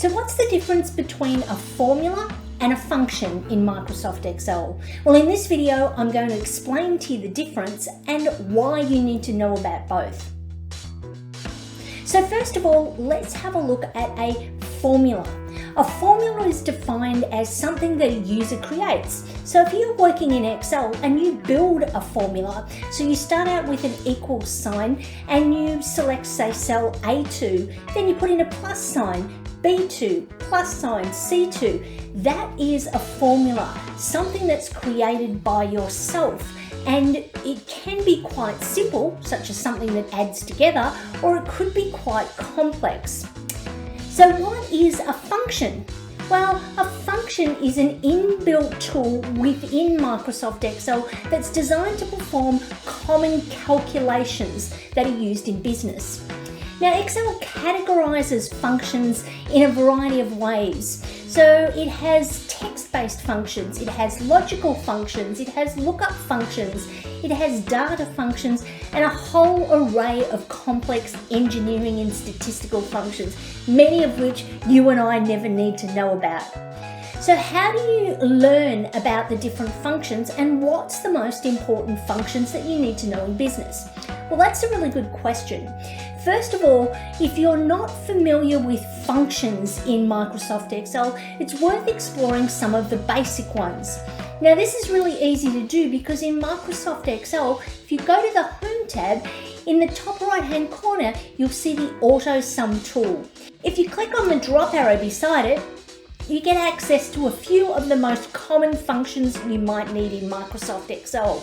So what's the difference between a formula and a function in Microsoft Excel? Well, in this video, I'm going to explain to you the difference and why you need to know about both. So first of all, let's have a look at a formula. A formula is defined as something that a user creates. So if you're working in Excel and you build a formula, so you start out with an equal sign and you select, say, cell A2, then you put in a plus sign, B2, plus sign, C2. That is a formula, something that's created by yourself. And it can be quite simple, such as something that adds together, or it could be quite complex. So what is a function? Well, a function is an inbuilt tool within Microsoft Excel that's designed to perform common calculations that are used in business. Now, Excel categorizes functions in a variety of ways. So it has text-based functions, it has logical functions, it has lookup functions, it has data functions, and a whole array of complex engineering and statistical functions, many of which you and I never need to know about. So how do you learn about the different functions and what's the most important functions that you need to know in business? Well, that's a really good question. First of all, if you're not familiar with functions in Microsoft Excel, it's worth exploring some of the basic ones. Now, this is really easy to do because in Microsoft Excel, if you go to the Home tab, in the top right-hand corner, you'll see the Auto Sum tool. If you click on the drop arrow beside it, you get access to a few of the most common functions you might need in Microsoft Excel.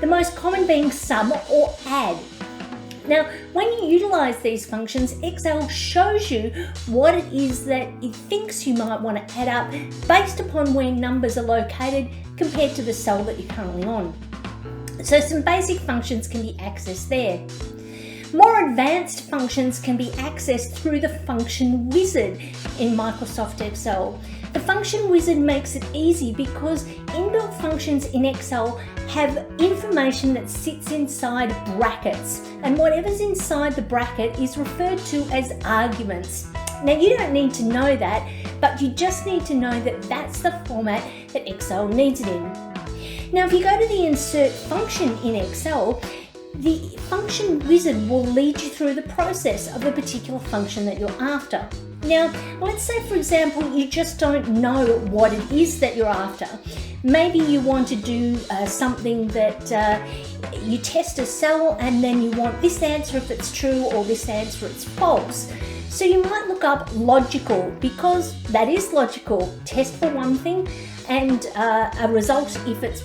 The most common being sum or add. Now, when you utilize these functions, Excel shows you what it is that it thinks you might want to add up based upon where numbers are located compared to the cell that you're currently on. So some basic functions can be accessed there. More advanced functions can be accessed through the function wizard in Microsoft Excel. The function wizard makes it easy because inbuilt functions in Excel have information that sits inside brackets, and whatever's inside the bracket is referred to as arguments. Now, you don't need to know that, but you just need to know that that's the format that Excel needs it in. Now, if you go to the insert function in Excel, the function wizard will lead you through the process of a particular function that you're after. Now, let's say, for example, you just don't know what it is that you're after. Maybe you want to do something that you test a cell and then you want this answer if it's true or this answer if it's false. So you might look up logical because that is logical. Test for one thing and a result if it's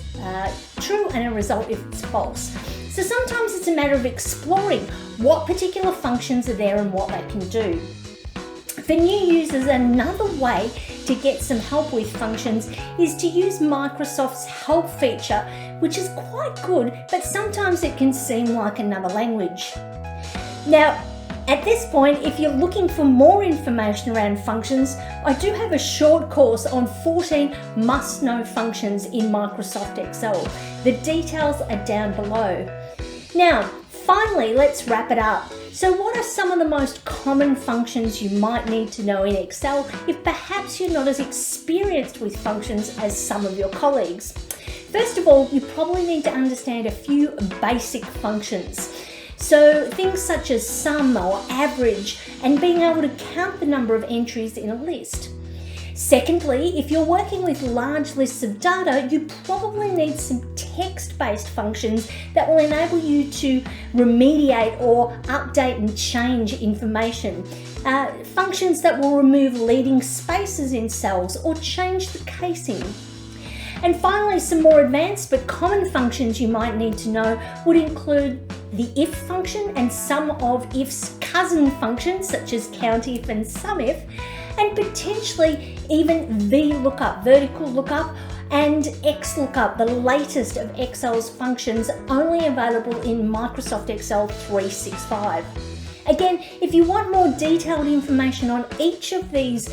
true and a result if it's false. So sometimes it's a matter of exploring what particular functions are there and what they can do. For new users, another way to get some help with functions is to use Microsoft's help feature, which is quite good, but sometimes it can seem like another language. Now, at this point, if you're looking for more information around functions, I do have a short course on 14 must-know functions in Microsoft Excel. The details are down below. Now, finally, let's wrap it up. So what are some of the most common functions you might need to know in Excel if perhaps you're not as experienced with functions as some of your colleagues? First of all, you probably need to understand a few basic functions. So things such as sum or average and being able to count the number of entries in a list. Secondly, if you're working with large lists of data, you probably need some text-based functions that will enable you to remediate or update and change information. Functions that will remove leading spaces in cells or change the casing. And finally, some more advanced but common functions you might need to know would include the if function and some of if's cousin functions such as countif and sumif, and potentially even VLOOKUP, vertical lookup, and XLOOKUP, the latest of Excel's functions only available in Microsoft Excel 365. Again, if you want more detailed information on each of these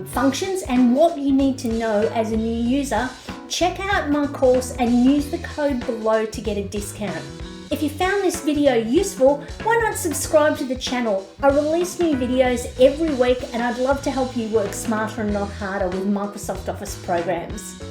functions and what you need to know as a new user, check out my course and use the code below to get a discount. If you found this video useful, why not subscribe to the channel? I release new videos every week and I'd love to help you work smarter and not harder with Microsoft Office programs.